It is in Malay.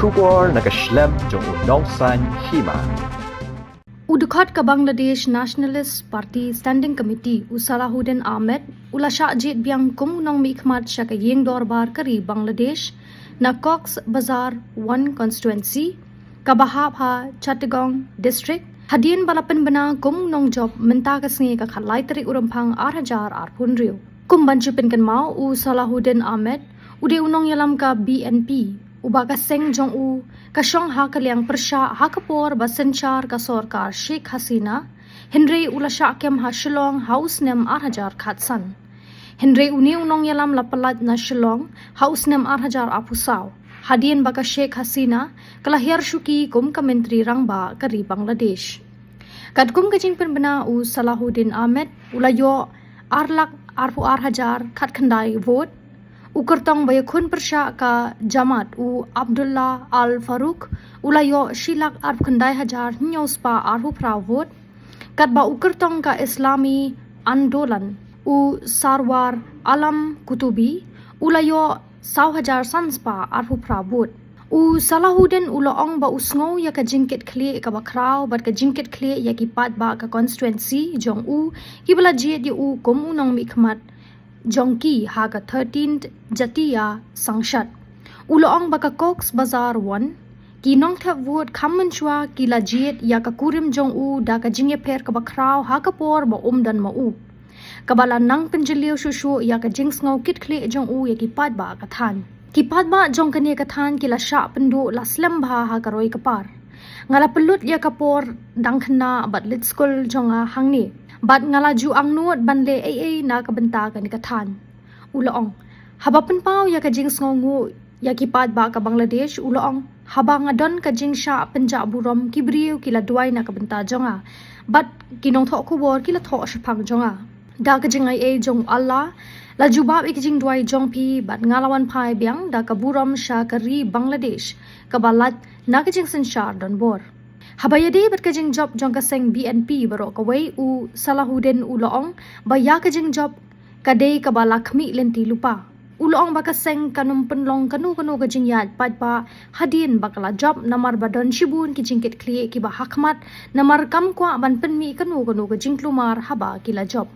Shubor nakaslem jong unongsan Hima. Udukhat ka Bangladesh Nationalist Party Standing Committee Salahuddin Ahmed ula Shah jit biang kumunong mikmat siya ka yeng dorbar kari Bangladesh na Cox Bazar 1 constituency Kabahapha Chittagong district hadien balapan bana kumunong job menta kasngi ka khalai tarik urampang 8,000 arpunriu kumban chipin kan mau u Salahuddin Ahmed ude unong yalam ka BNP ubaga seng jong u kasyong ha kaliang persya ha kapor basenchar ka sorkar Sheikh Hasina Henry ula syakem ha Shillong house nem 8,000 khatsan Henry uni unong yalam lapalat na Shillong house nem 8,000 apusaw hadien baka Sheikh Hasina kalahir syuki kum ka menteri rangba kari Bangladesh kad kum kajing penbena u Salahuddin Ahmed ulayo arlak arpu 8,000 khat khandai vote Ukertong bayakun persya ka Jamat u Abdullah Al Farouk ulayo shilak arp khandai hajar nyospa arhu pravot katba ukertong ka Islami Andolan u Sarwar Alam Kutubi ulayo 1,000 sanspa arhu pravot u Salahuddin ulaong ba usngo ya ka jingkit kli ka bakraw bat ka jingkit kli ya ki pat ba ka constituency jong u kibala jie di u komunong mikmat Jongki haga 13th Jatiya Sangshat Uloong baka Cox Bazar 1 Kinong thap word Kamenchwa kila jiet ya ka kurim jong u da ka jingye per ka bakraw haga por ba dan ma u Kabala nang penjeliw shushu ya ka jings ngau kit kli jong u ya ki pat ba ka than Ki pat ba jong kani ka than kila sha pendu la slem bha ha ka roi ka par Ngala pelut ya ka por dang khna bat lit school jonga hangni Bat ngalaju ang nuot banle ay na kabenta ka ni kathan. Ulaong, habapan pao ya ka jing sngongu ya kipad ba ka Bangladesh ulaong haba nga don ka jing sha penja burom kibriu kila duay na kabenta jonga. Bat kinong tho kubor kila tho shapang jonga. Da ka jing ay jong Allah la jubab ikijing duay jong pi bat ngalawan pai biang da ka burom sha kari Bangladesh kabalat na ka jing senshar don bor. Habayade bat kajing job jong kaseng BNP barok kawai u Salahuddin uloong baya kajing job kadai kaba lakmi lenti lupa uloong bakaseng kanum penlong kanu kajing yad padpa hadin bakala job namar badon shibun kijing kit kli kiba hakmat namar kam kwa ban penmi kanu kajing klumar haba kila job